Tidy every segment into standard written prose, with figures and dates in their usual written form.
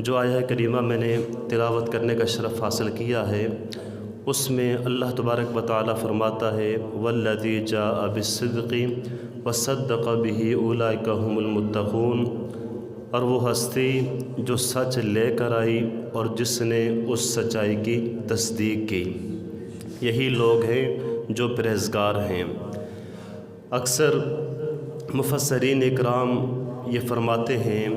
جو آیہ کریمہ میں نے تلاوت کرنے کا شرف حاصل کیا ہے، اس میں اللہ تبارک و تعالی فرماتا ہے والذی جاء بالصدق وصدق به اولئک هم المتقون، اور وہ ہستی جو سچ لے کر آئی اور جس نے اس سچائی کی تصدیق کی، یہی لوگ ہیں جو پرہیزگار ہیں۔ اکثر مفسرین اکرام یہ فرماتے ہیں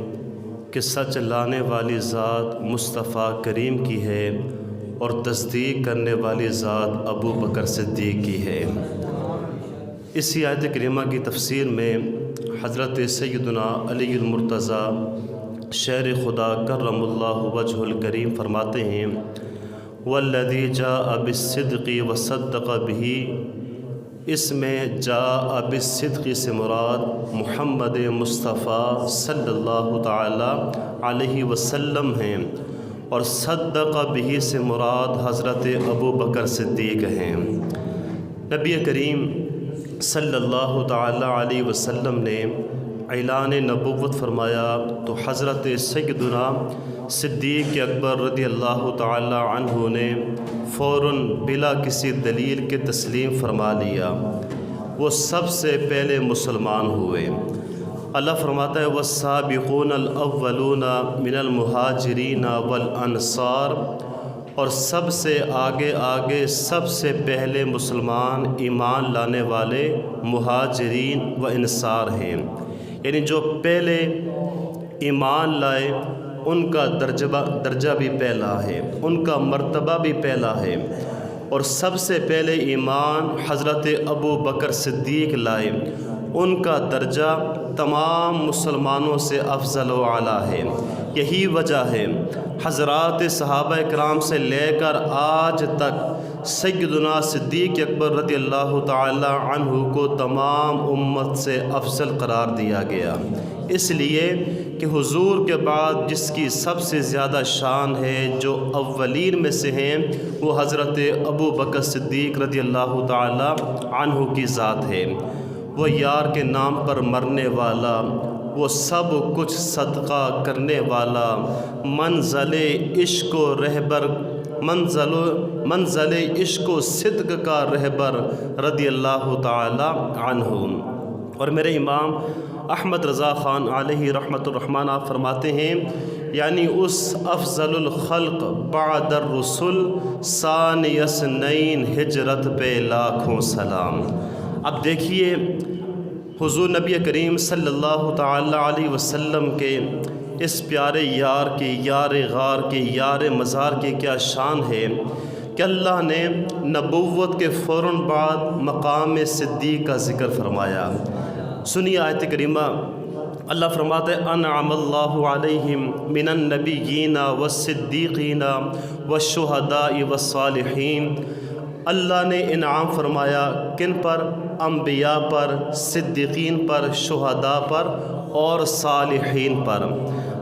کہ سچ لانے والی ذات مصطفیٰ کریم کی ہے اور تصدیق کرنے والی ذات ابو بکر صدیق کی ہے۔ اسی آیت کریمہ کی تفسیر میں حضرت سیدنا علی المرتضیٰ شیر خدا کرم اللہ وجہ الکریم فرماتے ہیں والذی جاء بالصدق وصدق به، اس میں جاء بالصدق سے مراد محمد مصطفیٰ صلی اللہ تعالی علیہ وسلم ہیں، اور صدق به سے مراد حضرت ابو بکر صدیق ہیں۔ نبی کریم صلی اللہ تعالی علیہ وسلم نے اعلان نبوت فرمایا تو حضرت سیدنا صدیق اکبر رضی اللہ تعالی عنہ نے فوراً بلا کسی دلیل کے تسلیم فرما لیا، وہ سب سے پہلے مسلمان ہوئے۔ اللہ فرماتا ہے والسابقون الاولون من المہاجرین والانصار، اور سب سے آگے سب سے پہلے مسلمان ایمان لانے والے مہاجرین و انصار ہیں، یعنی جو پہلے ایمان لائے ان کا درجہ بھی پہلا ہے، ان کا مرتبہ بھی پہلا ہے، اور سب سے پہلے ایمان حضرت ابو بکر صدیق لائے، ان کا درجہ تمام مسلمانوں سے افضل و اعلیٰ ہے۔ یہی وجہ ہے حضرات صحابہ کرام سے لے کر آج تک سیدنا صدیق اکبر رضی اللہ تعالی عنہ کو تمام امت سے افضل قرار دیا گیا، اس لیے کہ حضور کے بعد جس کی سب سے زیادہ شان ہے، جو اولین میں سے ہیں، وہ حضرت ابو بکر صدیق رضی اللہ تعالی عنہ کی ذات ہے۔ وہ یار کے نام پر مرنے والا، وہ سب کچھ صدقہ کرنے والا، منزل عشق و رہبر، منزل عشق و صدق کا رہبر رضی اللہ تعالی عنہ۔ اور میرے امام احمد رضا خان علیہ رحمۃ الرحمن آپ فرماتے ہیں یعنی اس افضل الخلق بعد الرسل ثانی اثنین ہجرت پہ لاکھوں سلام۔ اب دیکھیے حضور نبی کریم صلی اللہ تعالی علیہ وسلم کے اس پیارے یار کی، یار غار کی، یار مزار کی کیا شان ہے کہ اللہ نے نبوت کے فوراً بعد مقام صدیق کا ذکر فرمایا۔ سنیے آیت کریمہ، اللہ فرماتا ہے انعم اللہ علیہم من النبیین والصدیقین والشہداء والصالحین، اللہ نے انعام فرمایا کن پر؟ انبیاء پر، صدیقین پر، شہداء پر اور صالحین پر۔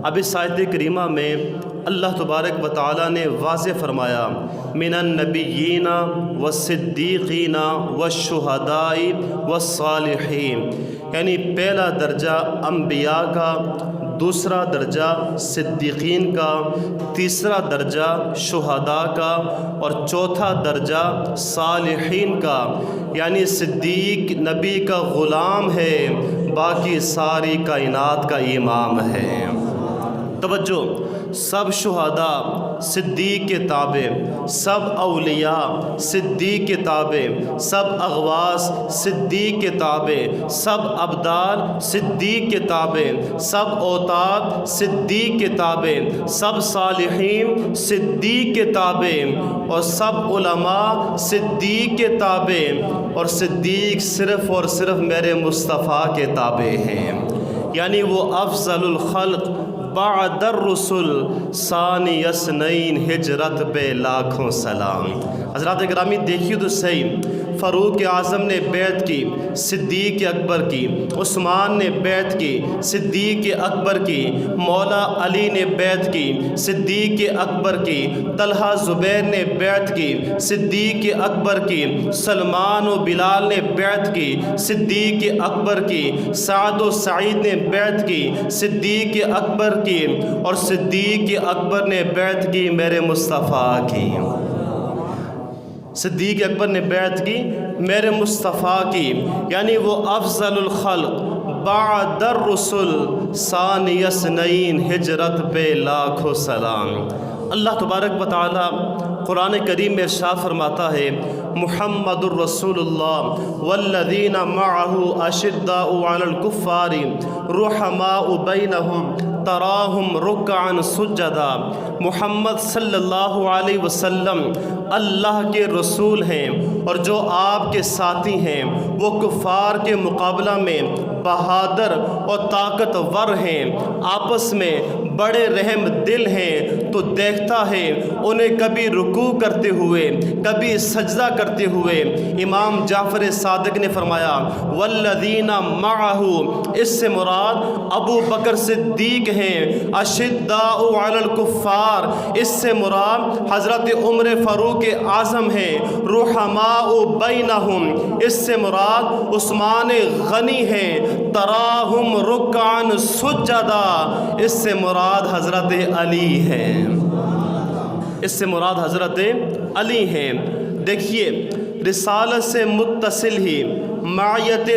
اب اس آیت کریمہ میں اللہ تبارک و تعالی نے واضح فرمایا من النبیین والصدیقین والشہداء والصالحین، یعنی پہلا درجہ انبیاء کا، دوسرا درجہ صدیقین کا، تیسرا درجہ شہداء کا، اور چوتھا درجہ صالحین کا، یعنی صدیق نبی کا غلام ہے، باقی ساری کائنات کا امام ہے۔ توجہ، سب شہداء صدیق کے تابع، سب اولیاء صدیق کے تابع، سب اغواث صدیق کے تابع، سب ابدال صدیق کے تابع، سب اوتاد صدیق کے تابع، سب صالحین صدیق کے تابع، اور سب علماء صدیق کے تابع، اور صدیق صرف اور صرف میرے مصطفیٰ کے تابع ہیں، یعنی وہ افضل الخلق بعد الرسل ثانی اثنین ہجرت پہ لاکھوں سلام۔ حضرات گرامی دیکھیے تو صحیح، فاروق اعظم نے بیعت کی، صدیق اکبر کی، عثمان نے بیعت کی، صدیق اکبر کی، مولا علی نے بیعت کی، صدیق اکبر کی، طلحہ زبیر نے بیعت کی، صدیق اکبر کی، سلمان و بلال نے بیعت کی، صدیق اکبر کی، سعد و سعید نے بیعت کی، صدیق اکبر کی، اور صدیق اکبر نے بیعت کی میرے مصطفیٰ کی۔ صدیق اکبر نے بیعت کی میرے مصطفیٰ کی، یعنی وہ افضل الخلق بعد الرسل ثانی اثنین، ہجرت پہ لاکھوں سلام۔ اللہ تبارک و تعالی قرآن کریم میں ارشاد فرماتا ہے محمد الرسول اللہ والذین معہ اشداء علی الکفار رحماء بینہم تراہم رکعا سجدا۔ محمد صلی اللہ علیہ وسلم اللہ کے رسول ہیں، اور جو آپ کے ساتھی ہیں وہ کفار کے مقابلہ میں بہادر اور طاقتور ہیں، آپس میں بڑے رحم دل ہیں، تو دیکھتا ہے انہیں کبھی رکوع کرتے ہوئے، کبھی سجدہ کرتے ہوئے۔ امام جعفر صادق نے فرمایا والذین معہ، اس سے مراد ابو بکر صدیق ہیں، اشداء علی الکفار، اس سے مراد حضرت عمر فاروق اعظم ہیں، رحماء بینہم، اس سے مراد عثمان غنی ہیں، تراہم رکعا سجدا، اس سے مراد حضرت علی ہیں، اس سے مراد حضرت علی ہیں۔ دیکھیے رسالت سے متصل ہی معیت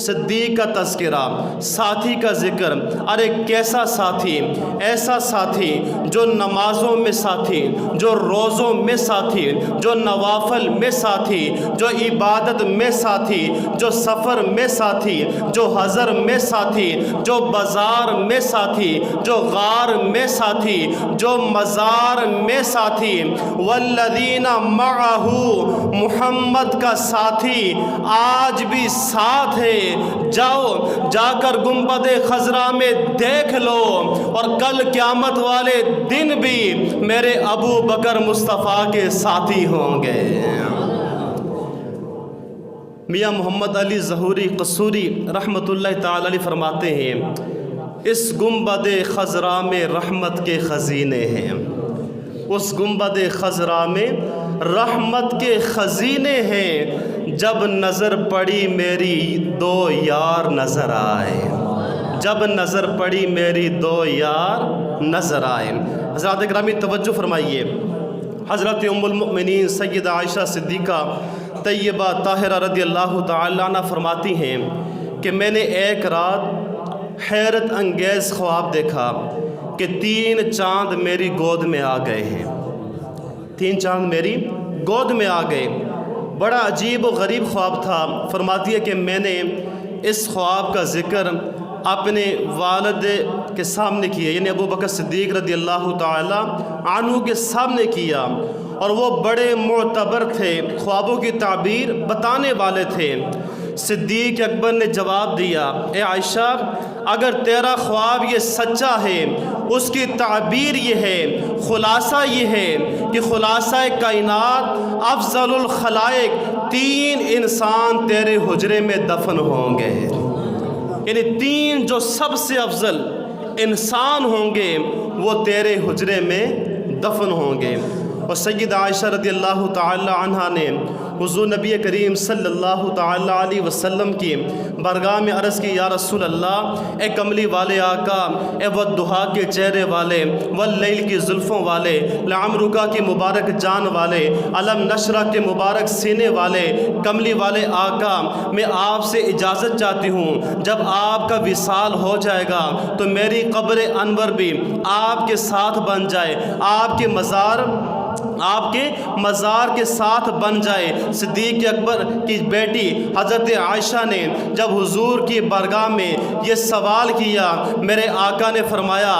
صدیق کا تذکرہ، ساتھی کا ذکر۔ ارے کیسا ساتھی؟ ایسا ساتھی جو نمازوں میں ساتھی، جو روزوں میں ساتھی، جو نوافل میں ساتھی، جو عبادت میں ساتھی، جو سفر میں ساتھی، جو حضر میں ساتھی، جو بازار میں ساتھی، جو غار میں ساتھی، جو مزار میں ساتھی۔ والذین معہ، محمد کا ساتھی آج بھی ساتھ ہے۔ جاؤ جا کر گنبد خضرا میں دیکھ لو، اور کل قیامت والے دن بھی میرے ابو بکر مصطفیٰ کے ساتھی ہوں گے۔ میاں محمد علی ظہوری قصوری رحمۃ اللہ تعالی علیہ فرماتے ہیں اس گنبد خضرا میں رحمت کے خزینے ہیں، اس گنبد خضرا میں رحمت کے خزینے ہیں۔ جب نظر پڑی میری دو یار نظر آئے، جب نظر پڑی میری دو یار نظر آئے۔ حضرات اکرامی توجہ فرمائیے، حضرت ام المؤمنین سیدہ عائشہ صدیقہ طیبہ طاہرہ رضی اللہ تعالیٰ عنہ فرماتی ہیں کہ میں نے ایک رات حیرت انگیز خواب دیکھا کہ 3 چاند میری گود میں آ گئے ہیں، 3 چاند میری گود میں آ گئے۔ بڑا عجیب و غریب خواب تھا۔ فرماتی ہے کہ میں نے اس خواب کا ذکر اپنے والد کے سامنے کیا، یعنی ابو بکر صدیق رضی اللہ تعالی عنہ کے سامنے کیا، اور وہ بڑے معتبر تھے، خوابوں کی تعبیر بتانے والے تھے۔ صدیق اکبر نے جواب دیا، اے عائشہ اگر تیرا خواب یہ سچا ہے، اس کی تعبیر یہ ہے، خلاصہ یہ ہے کہ خلاصہ کائنات افضل الخلائق 3 انسان تیرے حجرے میں دفن ہوں گے، یعنی 3 جو سب سے افضل انسان ہوں گے وہ تیرے حجرے میں دفن ہوں گے۔ اور سیدہ عائشہ رضی اللہ تعالی عنہا نے حضور نبی کریم صلی اللہ تعالی علیہ وسلم کی بارگاہ میں عرض کی، یا رسول اللہ، اے کملی والے آقا، اے والضحیٰ کے چہرے والے، واللیل کی زلفوں والے، لعمرکا کی مبارک جان والے، علم نشرہ کے مبارک سینے والے، کملی والے آقا، میں آپ سے اجازت چاہتی ہوں، جب آپ کا وصال ہو جائے گا تو میری قبر انور بھی آپ کے ساتھ بن جائے، آپ کے مزار کے ساتھ بن جائے۔ صدیق اکبر کی بیٹی حضرت عائشہ نے جب حضور کی بارگاہ میں یہ سوال کیا، میرے آقا نے فرمایا،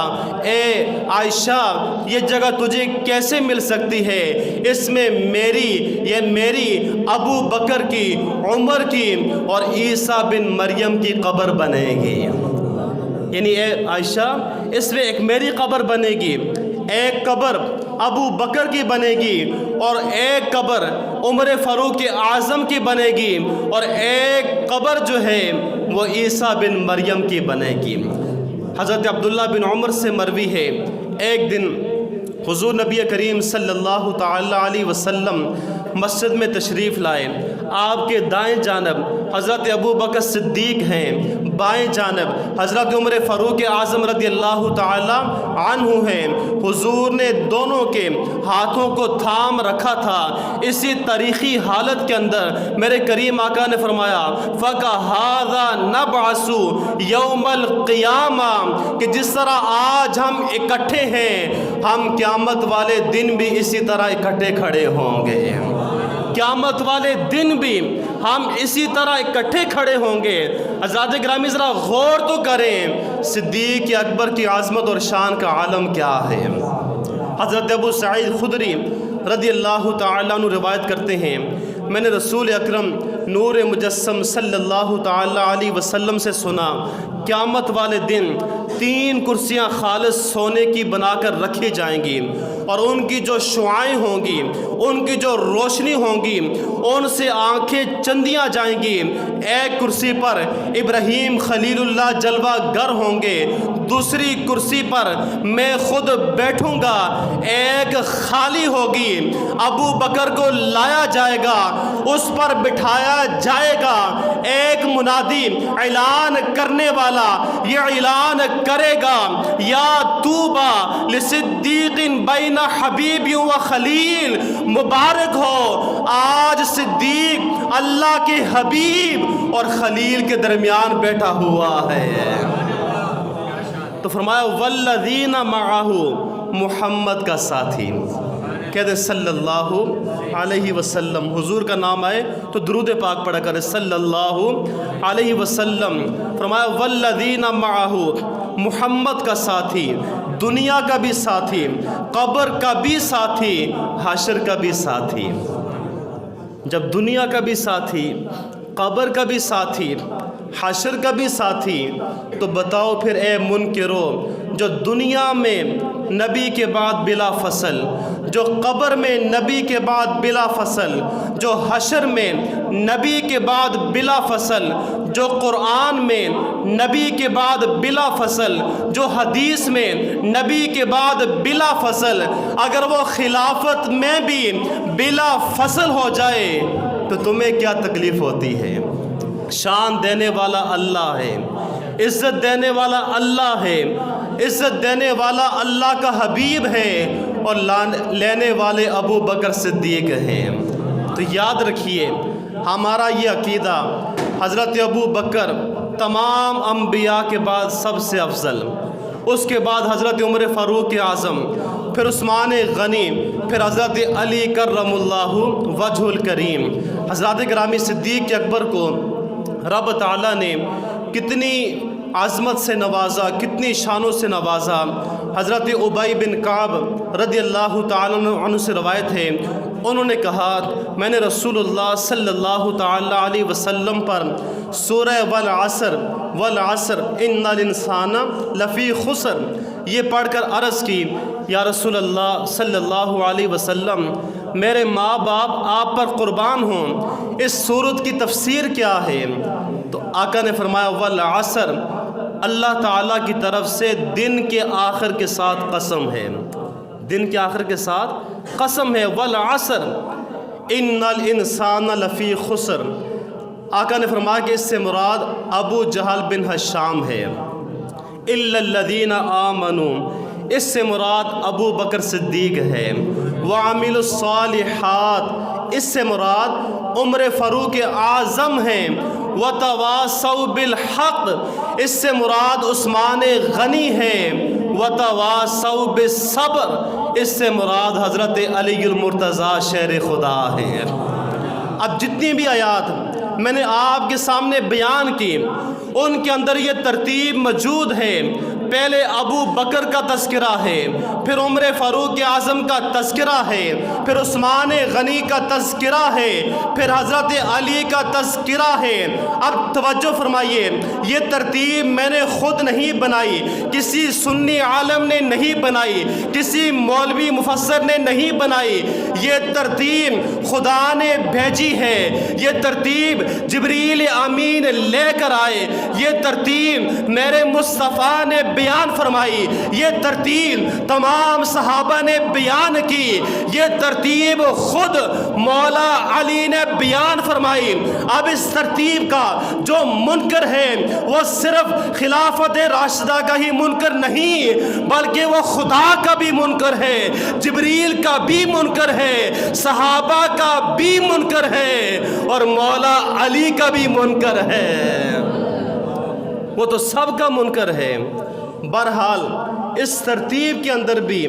اے عائشہ یہ جگہ تجھے کیسے مل سکتی ہے؟ اس میں میری ابو بکر کی، عمر کی اور عیسیٰ بن مریم کی قبر بنے گی، یعنی اے عائشہ اس میں ایک میری قبر بنے گی، ایک قبر ابو بکر کی بنے گی اور ایک قبر عمر فاروق اعظم کی بنے گی اور ایک قبر جو ہے وہ عیسیٰ بن مریم کی بنے گی۔ حضرت عبداللہ بن عمر سے مروی ہے، ایک دن حضور نبی کریم صلی اللہ تعالی علیہ وسلم مسجد میں تشریف لائے۔ آپ کے دائیں جانب حضرت ابو بکر صدیق ہیں، بائیں جانب حضرت عمر فاروق اعظم رضی اللہ تعالی عنہ ہیں۔ حضور نے دونوں کے ہاتھوں کو تھام رکھا تھا۔ اسی تاریخی حالت کے اندر میرے کریم آقا نے فرمایا فَكَهَذَا نَبْعَثُ يَوْمَ الْقِيَامَةِ، کہ جس طرح آج ہم اکٹھے ہیں ہم قیامت والے دن بھی اسی طرح اکٹھے کھڑے ہوں گے۔ قیامت والے دن بھی ہم اسی طرح اکٹھے کھڑے ہوں گے۔ حضرات گرامی ذرا غور تو کریں، صدیق اکبر کی عظمت اور شان کا عالم کیا ہے۔ حضرت ابو سعید خدری رضی اللہ تعالیٰ عنہ روایت کرتے ہیں، میں نے رسول اکرم نور مجسم صلی اللہ تعالیٰ علیہ وسلم سے سنا، قیامت والے دن 3 کرسیاں خالص سونے کی بنا کر رکھی جائیں گی اور ان کی جو شعائیں ہوں گی، ان کی جو روشنی ہوں گی، ان سے آنکھیں چندیاں جائیں گی۔ ایک کرسی پر ابراہیم خلیل اللہ جلوہ گر ہوں گے، دوسری کرسی پر میں خود بیٹھوں گا، ایک خالی ہوگی، ابو بکر کو لایا جائے گا، اس پر بٹھایا جائے گا۔ ایک منادی اعلان کرنے والا یہ اعلان کرے گا، یا توبہ لصدیق بین حبیب و خلیل، مبارک ہو آج صدیق اللہ کے حبیب اور خلیل کے درمیان بیٹھا ہوا ہے۔ تو فرمایا والذین معہ، محمد کا ساتھی، کہتے صلی اللہ علیہ وسلم، حضور کا نام آئے تو درود پاک پڑھا کرے صلی اللہ علیہ وسلم۔ فرمایا والذین معہ، محمد کا ساتھی، دنیا کا بھی ساتھی، قبر کا بھی ساتھی، حشر کا بھی ساتھی۔ جب دنیا کا بھی ساتھی، قبر کا بھی ساتھی، حشر کا بھی ساتھی، تو بتاؤ پھر اے منکرو، جو دنیا میں نبی کے بعد بلا فصل، جو قبر میں نبی کے بعد بلا فصل، جو حشر میں نبی کے بعد بلا فصل، جو قرآن میں نبی کے بعد بلا فصل، جو حدیث میں نبی کے بعد بلا فصل، اگر وہ خلافت میں بھی بلا فصل ہو جائے تو تمہیں کیا تکلیف ہوتی ہے؟ شان دینے والا اللہ ہے، عزت دینے والا اللہ ہے، عزت دینے والا اللہ کا حبیب ہے اور لینے والے ابو بکر صدیق ہیں۔ تو یاد رکھیے ہمارا یہ عقیدہ، حضرت ابو بکر تمام انبیاء کے بعد سب سے افضل، اس کے بعد حضرت عمر فاروق اعظم، پھر عثمان غنی، پھر حضرت علی کرم اللہ وجہ الکریم۔ حضرات گرامی صدیق اکبر کو رب تعالیٰ نے کتنی عظمت سے نوازا، کتنی شانوں سے نوازا۔ حضرت ابی بن کعب رضی اللہ تعالیٰ عنہ سے روایت ہے، انہوں نے کہا میں نے رسول اللہ صلی اللہ تعالیٰ علیہ وسلم پر سورہ والعصر ان الانسان لفی خسر یہ پڑھ کر عرض کی، یا رسول اللہ صلی اللہ علیہ وسلم، میرے ماں باپ آپ پر قربان ہوں، اس سورت کی تفسیر کیا ہے؟ تو آقا نے فرمایا والعصر، اللہ تعالیٰ کی طرف سے دن کے آخر کے ساتھ قسم ہے، دن کے آخر کے ساتھ قسم ہے، والعصر ان الانسان لفی خسر۔ آقا نے فرمایا کہ اس سے مراد ابو جہل بن ہشام ہے، الا الذین آمنوا، اس سے مراد ابو بکر صدیق ہے، وعملوا الصالحات، اس سے مراد عمر فاروق اعظم ہیں، وتواصوا بالحق، اس سے مراد عثمان غنی ہیں، وتواصوا بالصبر، اس سے مراد حضرت علی المرتضیٰ شیر خدا ہیں۔ اب جتنی بھی آیات میں نے آپ کے سامنے بیان کی ان کے اندر یہ ترتیب موجود ہے، پہلے ابو بکر کا تذکرہ ہے، پھر عمر فاروق اعظم کا تذکرہ ہے، پھر عثمان غنی کا تذکرہ ہے، پھر حضرت علی کا تذکرہ ہے۔ اب توجہ فرمائیے، یہ ترتیب میں نے خود نہیں بنائی، کسی سنی عالم نے نہیں بنائی، کسی مولوی مفسر نے نہیں بنائی، یہ ترتیب خدا نے بھیجی ہے، یہ ترتیب جبریل امین لے کر آئے، یہ ترتیب میرے مصطفیٰ نے بیان فرمائی، یہ ترتیب تمام صحابہ نے بیان کی، یہ ترتیب خود مولا علی نے بیان فرمائی۔ اب اس ترتیب کا جو منکر ہے وہ صرف خلافت راشدہ کا ہی منکر نہیں، بلکہ وہ خدا کا بھی منکر ہے، جبریل کا بھی منکر ہے، صحابہ کا بھی منکر ہے، اور مولا علی کا بھی منکر ہے، وہ تو سب کا منکر ہے۔ بہرحال اس ترتیب کے اندر بھی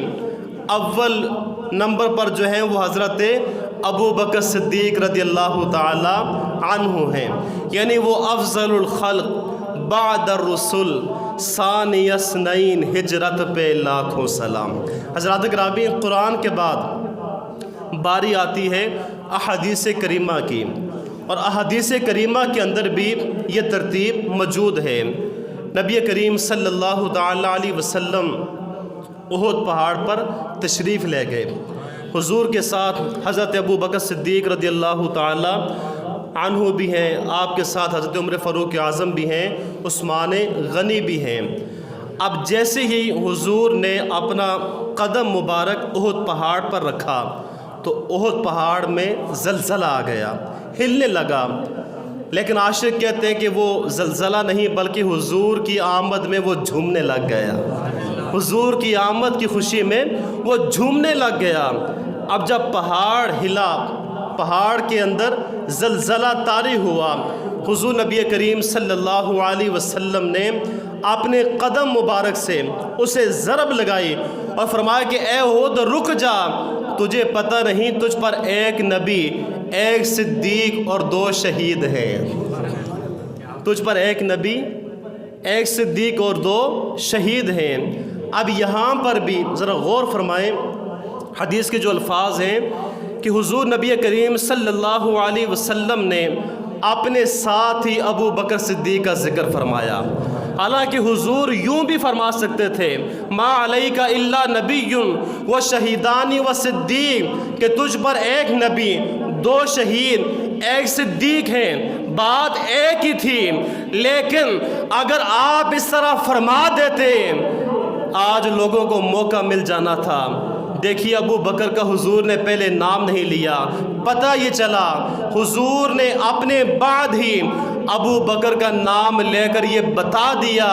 اول نمبر پر جو ہیں وہ حضرت ابو بکر صدیق رضی اللہ تعالی عنہ ہیں، یعنی وہ افضل الخلق بعد الرسل ثانی اثنین، ہجرت پہ لاکھوں سلام۔ حضرات گرامی، قرآن کے بعد باری آتی ہے احادیث کریمہ کی، اور احادیث کریمہ کے اندر بھی یہ ترتیب موجود ہے۔ نبی کریم صلی اللہ تعالی علیہ وسلم احد پہاڑ پر تشریف لے گئے، حضور کے ساتھ حضرت ابو بکر صدیق رضی اللہ تعالی عنہ بھی ہیں، آپ کے ساتھ حضرت عمر فاروق اعظم بھی ہیں، عثمان غنی بھی ہیں۔ اب جیسے ہی حضور نے اپنا قدم مبارک احد پہاڑ پر رکھا تو احد پہاڑ میں زلزلہ آ گیا، ہلنے لگا، لیکن عاشق کہتے ہیں کہ وہ زلزلہ نہیں بلکہ حضور کی آمد میں وہ جھومنے لگ گیا، حضور کی آمد کی خوشی میں وہ جھومنے لگ گیا۔ اب جب پہاڑ ہلا، پہاڑ کے اندر زلزلہ طاری ہوا، حضور نبی کریم صلی اللہ علیہ وسلم نے اپنے قدم مبارک سے اسے ضرب لگائی اور فرمایا کہ اے احد رک جا، تجھے پتہ نہیں تجھ پر ایک نبی، ایک صدیق اور 2 شہید ہیں، تجھ پر ایک نبی، ایک صدیق اور 2 شہید ہیں۔ اب یہاں پر بھی ذرا غور فرمائیں، حدیث کے جو الفاظ ہیں کہ حضور نبی کریم صلی اللہ علیہ وسلم نے اپنے ساتھ ہی ابو بکر صدیق کا ذکر فرمایا، حالانکہ حضور یوں بھی فرما سکتے تھے ما علیک الا نبی و شہیدانی و صدیق، کہ تجھ پر ایک نبی، 2 شہید، ایک صدیق ہیں، بات ایک ہی تھی، لیکن اگر آپ اس طرح فرما دیتے آج لوگوں کو موقع مل جانا تھا۔ دیکھیے ابو بکر کا حضور نے پہلے نام نہیں لیا، پتہ یہ چلا حضور نے اپنے بعد ہی ابو بکر کا نام لے کر یہ بتا دیا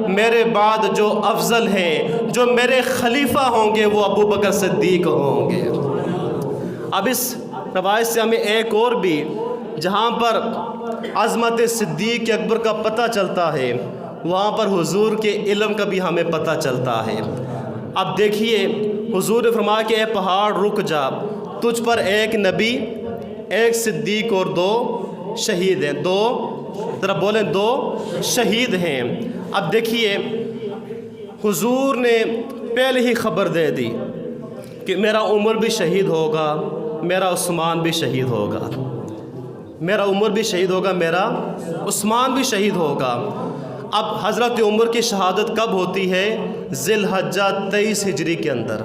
میرے بعد جو افضل ہیں، جو میرے خلیفہ ہوں گے وہ ابو بکر صدیق ہوں گے۔ اب اس روایت سے ہمیں ایک اور بھی جہاں پر عظمت صدیق اکبر کا پتہ چلتا ہے، وہاں پر حضور کے علم کا بھی ہمیں پتہ چلتا ہے۔ اب دیکھیے حضور نے فرمایا کہ اے پہاڑ رک جا، تجھ پر ایک نبی، ایک صدیق اور 2 شہید ہیں، 2 ذرا بولیں 2 شہید ہیں۔ اب دیکھیے حضور نے پہلے ہی خبر دے دی کہ میرا عمر بھی شہید ہوگا، میرا عثمان بھی شہید ہوگا، میرا عمر بھی شہید ہوگا، میرا عثمان بھی شہید ہوگا۔ اب حضرت عمر کی شہادت کب ہوتی ہے؟ ذی الحجہ 23 ہجری کے اندر،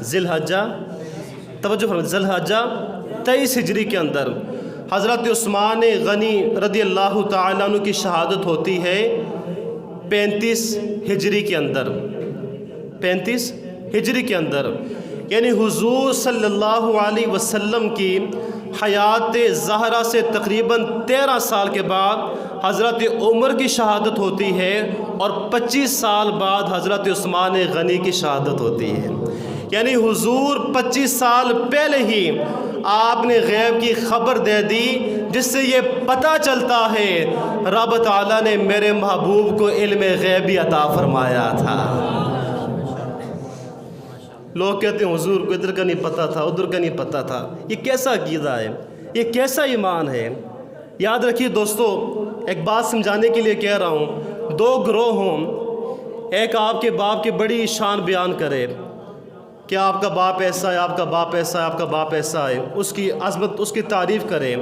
ذی الحجہ، توجہ فرمائیں، ذی الحجہ 23 ہجری کے اندر حضرت عثمان غنی رضی اللہ تعالیٰ عنہ کی شہادت ہوتی ہے 35 ہجری کے اندر، 35 ہجری کے اندر، یعنی حضور صلی اللہ علیہ وسلم کی حیات زہرا سے تقریباً 13 سال کے بعد حضرت عمر کی شہادت ہوتی ہے اور 25 سال بعد حضرت عثمان غنی کی شہادت ہوتی ہے، یعنی حضور 25 سال پہلے ہی آپ نے غیب کی خبر دے دی، جس سے یہ پتہ چلتا ہے رب تعالیٰ نے میرے محبوب کو علم غیبی عطا فرمایا تھا۔ لوگ کہتے ہیں حضور کو ادھر کا نہیں پتہ تھا، ادھر کا نہیں پتہ تھا، یہ کیسا عقیدہ ہے، یہ کیسا ایمان ہے؟ یاد رکھیے دوستو، ایک بات سمجھانے کے لیے کہہ رہا ہوں، 2 گروہ ہوں، ایک آپ کے باپ کی بڑی شان بیان کرے کہ آپ کا باپ ایسا ہے، آپ کا باپ ایسا ہے، آپ کا باپ ایسا ہے، اس کی عظمت، اس کی تعریف کرے۔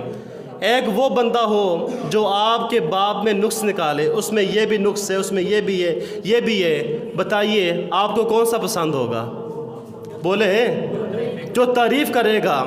ایک وہ بندہ ہو جو آپ کے باپ میں نقص نکالے، اس میں یہ بھی نقص ہے، اس میں یہ بھی ہے، یہ بھی ہے، بتائیے آپ کو کون سا پسند ہوگا؟ بولے جو تعریف کرے گا۔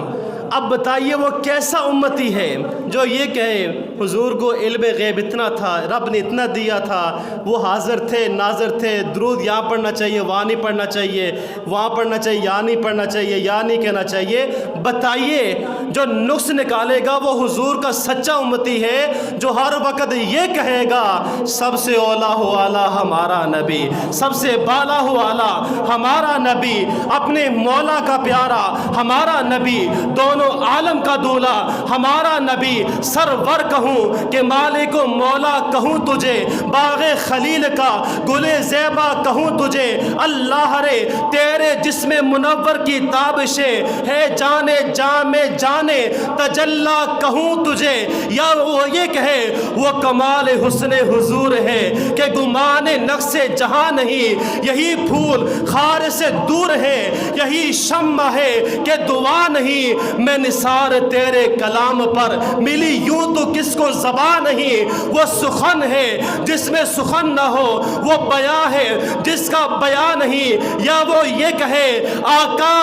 اب بتائیے وہ کیسا امتی ہے جو یہ کہے حضور کو علم غیب اتنا تھا، رب نے اتنا دیا تھا، وہ حاضر تھے ناظر تھے، درود یہاں پڑھنا چاہیے، وہاں نہیں پڑھنا چاہیے، وہاں پڑھنا چاہیے، یہاں نہیں پڑھنا چاہیے، یہاں نہیں کہنا چاہیے۔ بتائیے جو نقص نکالے گا وہ حضور کا سچا امتی ہے، جو ہر وقت یہ کہے گا سب سے اولا ہو اعلیٰ ہمارا نبی، سب سے بالا ہو اعلیٰ ہمارا نبی، اپنے مولا کا پیارا ہمارا نبی، دونوں عالم کا دولا ہمارا نبی، سرور کہوں کہ مالک و مولا کہوں تجھے، باغ خلیل کا گل زیبا کہوں تجھے، اللہ رے تیرے جسم منور کی تابشیں ہے جانے جام جانے تجلا کہوں تجھے، یا وہ یہ کہے وہ کمال حسن حضور ہے کہ گمان نقص جہاں نہیں، یہی پھول خار سے دور ہے، یہی شمع ہے کہ دعا نہیں، میں نثار تیرے کلام پر ملی یوں تو کس کو زبان نہیں، وہ سخن ہے جس میں سخن نہ ہو، وہ بیان ہے جس کا بیان نہیں، یا وہ یہ کہے آقا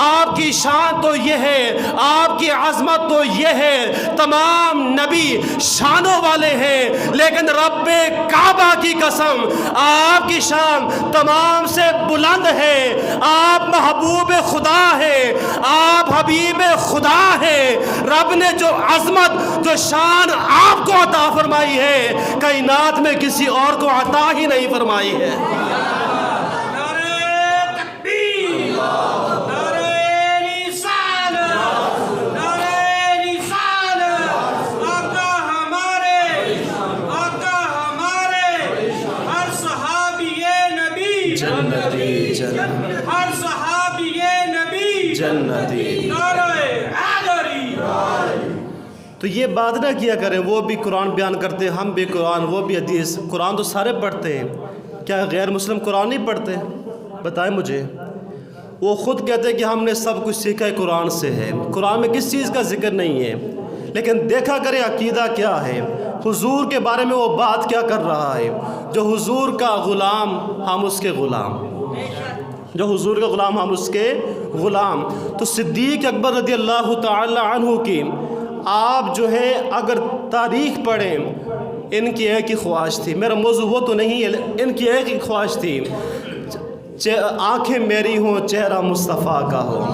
آپ کی شان تو یہ ہے، آپ کی عظمت تو یہ ہے، تمام نبی شانوں والے ہیں لیکن رب کعبہ کی قسم آپ کی شان تمام سے بلند ہے، آپ محبوب خدا ہے، آپ حبیب خدا ہے، رب نے جو عظمت جو شان آپ کو عطا فرمائی ہے کائنات میں کسی اور کو عطا ہی نہیں فرمائی ہے۔ جنتی جنتی ہر صحابی نبی جنتی۔ حیدری۔ تو یہ بات نہ کیا کریں وہ بھی قرآن بیان کرتے ہیں، ہم بھی قرآن، وہ بھی حدیث، قرآن تو سارے پڑھتے ہیں، کیا غیر مسلم قرآن نہیں پڑھتے؟ بتائیں مجھے۔ وہ خود کہتے ہیں کہ ہم نے سب کچھ سیکھا ہے قرآن سے ہے، قرآن میں کس چیز کا ذکر نہیں ہے، لیکن دیکھا کریں عقیدہ کیا ہے، حضور کے بارے میں وہ بات کیا کر رہا ہے۔ جو حضور کا غلام ہم اس کے غلام، جو حضور کا غلام ہم اس کے غلام۔ تو صدیق اکبر رضی اللہ تعالی عنہ کی آپ جو ہے اگر تاریخ پڑھیں، ان کی ایک ہی خواہش تھی، میرا موضوع وہ تو نہیں ہے، ان کی ایک ہی خواہش تھی، آنکھیں میری ہوں چہرہ مصطفیٰ کا ہو،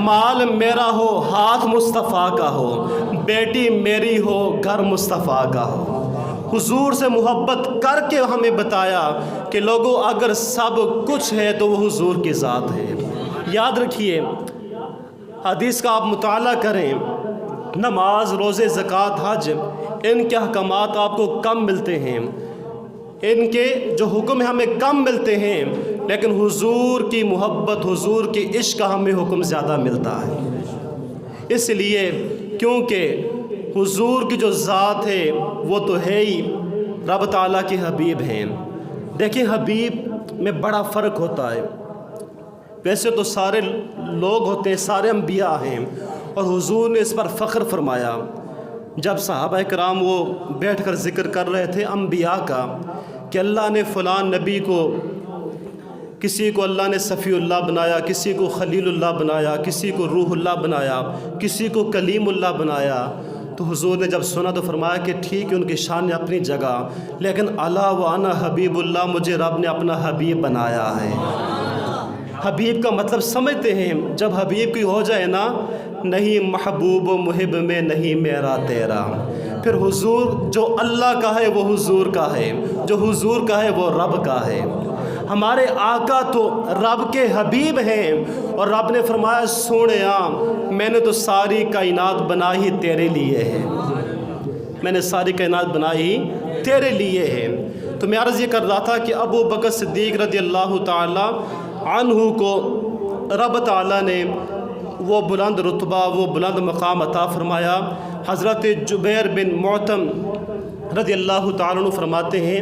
مال میرا ہو ہاتھ مصطفیٰ کا ہو، بیٹی میری ہو گھر مصطفیٰ کا ہو۔ حضور سے محبت کر کے ہمیں بتایا کہ لوگوں اگر سب کچھ ہے تو وہ حضور کی ذات ہے۔ یاد رکھیے حدیث کا آپ مطالعہ کریں، نماز روزے زکوٰۃ حج ان کے احکامات آپ کو کم ملتے ہیں، ان کے جو حکم ہمیں کم ملتے ہیں، لیکن حضور کی محبت حضور کے عشق کا ہمیں حکم زیادہ ملتا ہے۔ اس لیے کیونکہ حضور کی جو ذات ہے وہ تو ہے ہی رب تعالیٰ کے حبیب ہیں۔ دیکھیں حبیب میں بڑا فرق ہوتا ہے، ویسے تو سارے لوگ ہوتے ہیں، سارے انبیاء ہیں، اور حضور نے اس پر فخر فرمایا جب صحابہ کرام وہ بیٹھ کر ذکر کر رہے تھے انبیاء کا کہ اللہ نے فلان نبی کو، کسی کو اللہ نے صفی اللہ بنایا، کسی کو خلیل اللہ بنایا، کسی کو روح اللہ بنایا، کسی کو کلیم اللہ بنایا۔ تو حضور نے جب سنا تو فرمایا کہ ٹھیک ہے ان کی شان نے اپنی جگہ، لیکن الا وانا حبیب اللہ، مجھے رب نے اپنا حبیب بنایا ہے۔ حبیب کا مطلب سمجھتے ہیں، جب حبیب کی ہو جائے نا، نہیں محبوب و محب میں نہیں میرا تیرا، پھر حضور جو اللہ کا ہے وہ حضور کا ہے، جو حضور کا ہے وہ رب کا ہے۔ ہمارے آقا تو رب کے حبیب ہیں، اور رب نے فرمایا سونیا میں نے تو ساری کائنات بنائی تیرے لیے ہے، میں نے ساری کائنات بنائی تیرے لیے ہے۔ تو میں عرض یہ کر رہا تھا کہ ابو بکر صدیق رضی اللہ تعالی عنہ کو رب تعالیٰ نے وہ بلند رتبہ، وہ بلند مقام عطا فرمایا۔ حضرت جبیر بن معتم رضی اللہ تعالیٰ عنہ فرماتے ہیں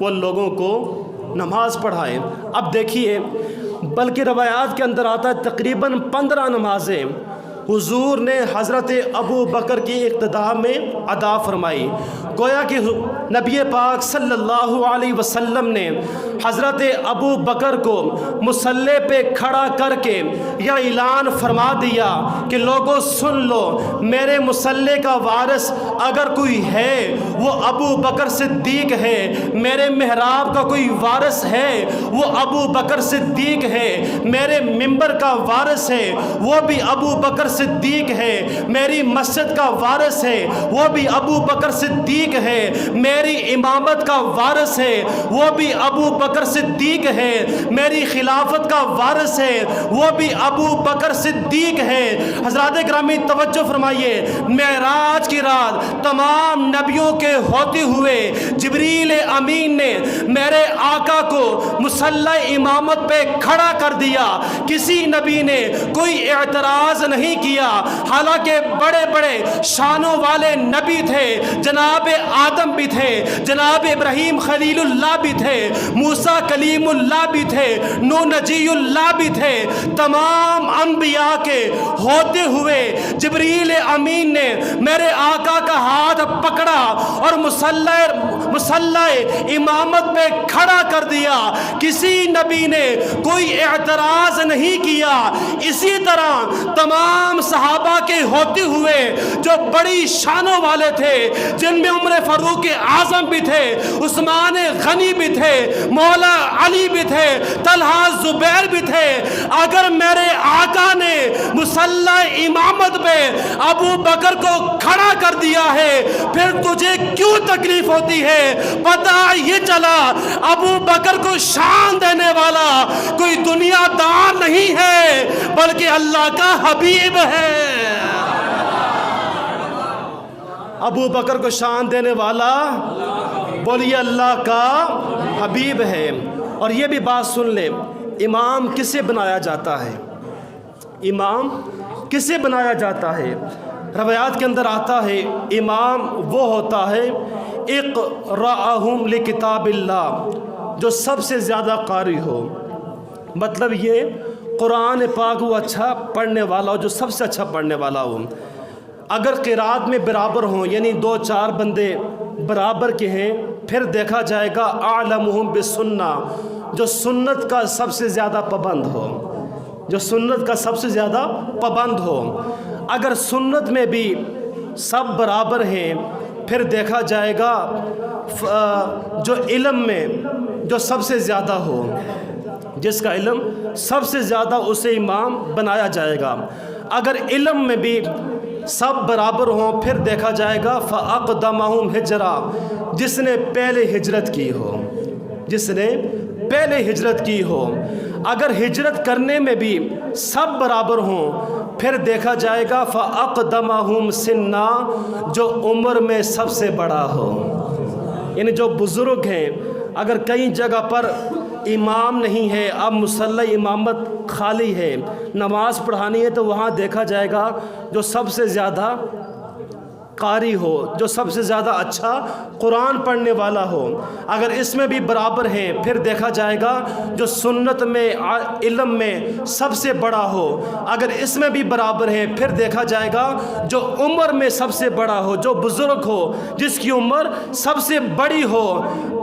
وہ لوگوں کو نماز پڑھائے۔ اب دیکھیے، بلکہ روایات کے اندر آتا ہے تقریباً 15 نمازیں حضور نے حضرت ابو بکر کی اقتداء میں ادا فرمائی۔ گویا کہ نبی پاک صلی اللہ علیہ وسلم نے حضرت ابو بکر کو مصلی پہ کھڑا کر کے یہ اعلان فرما دیا کہ لوگوں سن لو، میرے مصلی کا وارث اگر کوئی ہے وہ ابو بکر صدیق ہے، میرے محراب کا کوئی وارث ہے وہ ابو بکر صدیق ہے، میرے ممبر کا وارث ہے وہ بھی ابو بکر صدیق ہے، میری مسجد کا وارث ہے وہ بھی ابو بکر صدیق ہے، میری امامت کا وارث ہے وہ بھی ابو بکر صدیق ہے، میری خلافت کا وارث ہے وہ بھی ابو بکر صدیق ہے۔ حضرات گرامی توجہ فرمائیے، معراج کی رات تمام نبیوں کے ہوتے ہوئے جبریل امین نے میرے آقا کو مصلی امامت پہ کھڑا کر دیا، کسی نبی نے کوئی اعتراض نہیں کیا، حالانکہ بڑے بڑے شانوں والے نبی تھے، جناب آدم بھی تھے، جناب ابراہیم خلیل اللہ بھی تھے، موسیٰ کلیم اللہ بھی تھے، نوح نجی اللہ بھی تھے، تمام انبیاء کے ہوتے ہوئے جبریل امین نے میرے آقا کا ہاتھ پکڑا اور مصلی امامت پہ کھڑا کر دیا، کسی نبی نے کوئی اعتراض نہیں کیا۔ اسی طرح تمام صحابہ کے ہوتے ہوئے جو بڑی شانوں والے تھے، جن میں عمر فاروق اعظم بھی تھے، عثمان غنی بھی تھے، مولا علی بھی تھے، طلحہ زبیر بھی تھے، اگر میرے آقا نے مصلی امامت پہ ابو بکر کو کھڑا کر دیا ہے، پھر تجھے کیوں تکلیف ہوتی ہے؟ پتہ یہ چلا ابو بکر کو شان دینے والا کوئی دنیا دار نہیں ہے بلکہ اللہ کا حبیب ہے۔ ابو بکر کو شان دینے والا بولیے اللہ کا حبیب ہے۔ اور یہ بھی بات سن لیں، امام کسے بنایا جاتا ہے؟ امام کسے بنایا جاتا ہے؟ روایات کے اندر آتا ہے امام وہ ہوتا ہے اقرأہم لکتاب اللہ، جو سب سے زیادہ قاری ہو، مطلب یہ قرآن پاک وہ اچھا پڑھنے والا ہو، جو سب سے اچھا پڑھنے والا ہو۔ اگر قرات میں برابر ہوں، یعنی 2-4 بندے برابر کے ہیں، پھر دیکھا جائے گا اعلمہم بالسنہ، جو سنت کا سب سے زیادہ پابند ہو، جو سنت کا سب سے زیادہ پابند ہو۔ اگر سنت میں بھی سب برابر ہیں، پھر دیکھا جائے گا جو علم میں جو سب سے زیادہ ہو، جس کا علم سب سے زیادہ اسے امام بنایا جائے گا۔ اگر علم میں بھی سب برابر ہوں، پھر دیکھا جائے گا فَأَقْدَمَهُمْ ہجرا، جس نے پہلے ہجرت کی ہو، جس نے پہلے ہجرت کی ہو۔ اگر ہجرت کرنے میں بھی سب برابر ہوں، پھر دیکھا جائے گا فَأَقْدَمَهُمْ سِنًّا، جو عمر میں سب سے بڑا ہو، یعنی جو بزرگ ہیں۔ اگر کئی جگہ پر امام نہیں ہے، اب مصلی امامت خالی ہے، نماز پڑھانی ہے، تو وہاں دیکھا جائے گا جو سب سے زیادہ قاری ہو، جو سب سے زیادہ اچھا قرآن پڑھنے والا ہو۔ اگر اس میں بھی برابر ہیں، پھر دیکھا جائے گا جو سنت میں علم میں سب سے بڑا ہو۔ اگر اس میں بھی برابر ہیں، پھر دیکھا جائے گا جو عمر میں سب سے بڑا ہو، جو بزرگ ہو، جس کی عمر سب سے بڑی ہو۔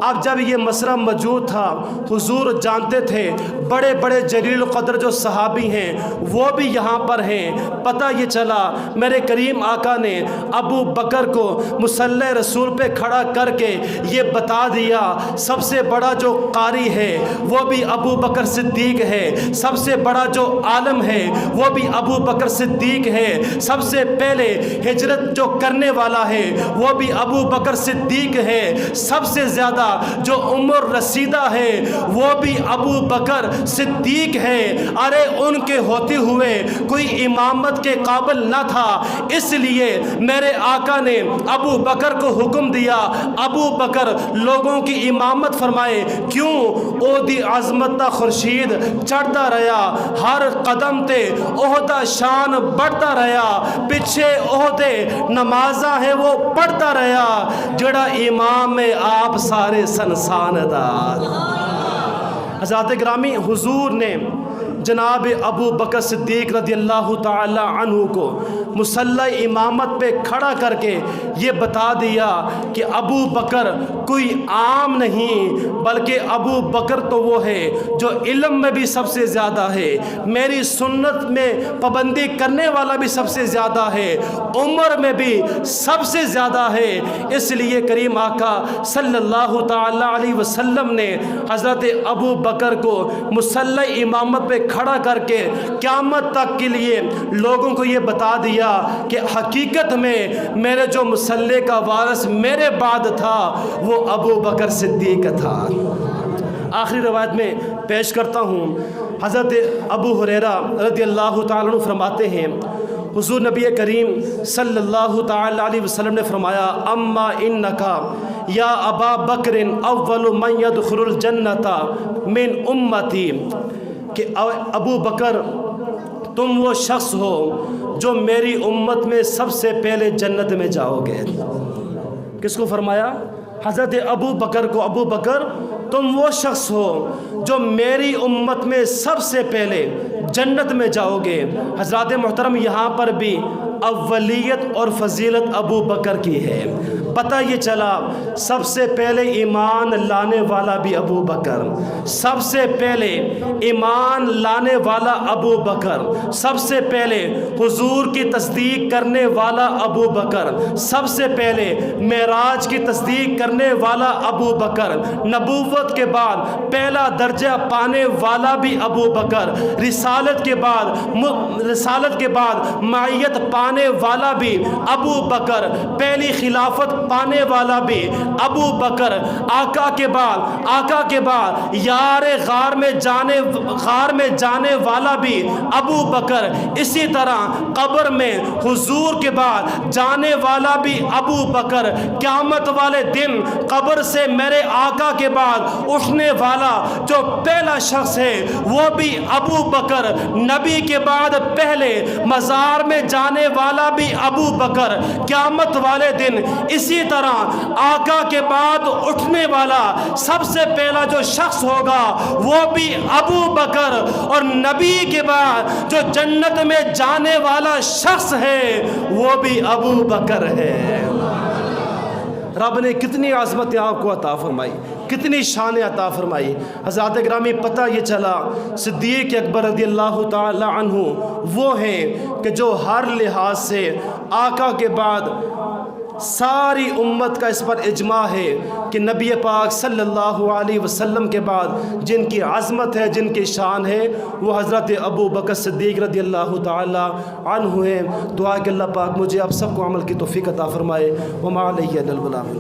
اب جب یہ مسئلہ موجود تھا، حضور جانتے تھے بڑے بڑے جلیل القدر جو صحابی ہیں وہ بھی یہاں پر ہیں۔ پتہ یہ چلا میرے کریم آقا نے ابو بکر کو مصلی رسول پہ کھڑا کر کے یہ بتا دیا سب سے بڑا جو قاری ہے وہ بھی ابو بکر صدیق ہے، سب سے بڑا جو عالم ہے وہ بھی ابو بکر صدیق ہے، سب سے پہلے ہجرت جو کرنے والا ہے وہ بھی ابو بکر صدیق ہے، سب سے زیادہ جو عمر رسیدہ ہے وہ بھی ابو بکر صدیق ہے۔ ارے ان کے ہوتے ہوئے کوئی امامت کے قابل نہ تھا، اس لیے میرے آقا نے ابو بکر کو حکم دیا ابو بکر لوگوں کی امامت فرمائے. کیوں؟ او دی عظمت دا خورشید چڑھتا رہا, ہر قدم تے عہدہ شان بڑھتا رہا, پیچھے عہدے نمازاں ہے وہ پڑھتا رہا, جڑا امام میں آپ سارے سنسان دا. حضرات گرامی, حضور نے جناب ابو بکر صدیق رضی اللہ تعالی عنہ کو مصلی امامت پہ کھڑا کر کے یہ بتا دیا کہ ابو بکر کوئی عام نہیں, بلکہ ابو بکر تو وہ ہے جو علم میں بھی سب سے زیادہ ہے, میری سنت میں پابندی کرنے والا بھی سب سے زیادہ ہے, عمر میں بھی سب سے زیادہ ہے. اس لیے کریم آقا صلی اللہ تعالی علیہ وسلم نے حضرت ابو بکر کو مصلی امامت پہ کھڑا کر کے قیامت تک کے لیے لوگوں کو یہ بتا دیا کہ حقیقت میں میرے جو مصلی کا وارث میرے بعد تھا وہ ابو بکر صدیق تھا. آخری روایت میں پیش کرتا ہوں, حضرت ابو ہریرہ رضی اللہ تعالیٰ عنہ فرماتے ہیں حضور نبی کریم صلی اللہ تعالی علیہ وسلم نے فرمایا, اما انکا یا ابا بکر اول من یدخل الجنت من امتی, کہ ابو بکر تم وہ شخص ہو جو میری امت میں سب سے پہلے جنت میں جاؤ گے. کس کو فرمایا؟ حضرت ابو بکر کو, ابو بکر تم وہ شخص ہو جو میری امت میں سب سے پہلے جنت میں جاؤ گے. حضرات محترم, یہاں پر بھی اولیت اور فضیلت ابو بکر کی ہے. پتہ یہ چلا سب سے پہلے ایمان لانے والا بھی ابو بکر, سب سے پہلے ایمان لانے والا ابو بکر, سب سے پہلے حضور کی تصدیق کرنے والا ابو بکر, سب سے پہلے معراج کی تصدیق کرنے والا ابو بکر, نبوت کے بعد پہلا درجہ پانے والا بھی ابو بکر, رسالت کے بعد معیت پانے والا بھی ابو بکر, پہلی خلافت پانے والا بھی ابو بکر, آقا کے بعد یار غار میں جانے والا بھی ابو بکر, اسی طرح قبر میں حضور کے بعد جانے والا بھی ابو بکر, قیامت والے دن قبر سے میرے آقا کے بعد اٹھنے والا جو پہلا شخص ہے وہ بھی ابو بکر, نبی کے بعد پہلے مزار میں جانے والا بھی ابو بکر, قیامت والے دن اسی طرح آقا کے بعد اٹھنے والا سب سے پہلا جو شخص ہوگا وہ بھی ابو بکر, اور نبی کے بعد جو جنت میں جانے والا شخص ہے وہ بھی ابو بکر ہے. رب نے کتنی عظمتیں آپ کو عطا فرمائی, کتنی شان عطا فرمائی. حضرات گرامی, پتہ یہ چلا صدیق اکبر رضی اللہ تعالی عنہ وہ ہیں کہ جو ہر لحاظ سے آقا کے بعد ساری امت کا اس پر اجماع ہے کہ نبی پاک صلی اللہ علیہ وسلم کے بعد جن کی عظمت ہے, جن کی شان ہے, وہ حضرت ابو بکر صدیق رضی اللہ تعالی عنہ ہیں. دعا کہ اللہ پاک مجھے آپ سب کو عمل کی توفیق عطا فرمائے. وما علیہ الا البلاغ.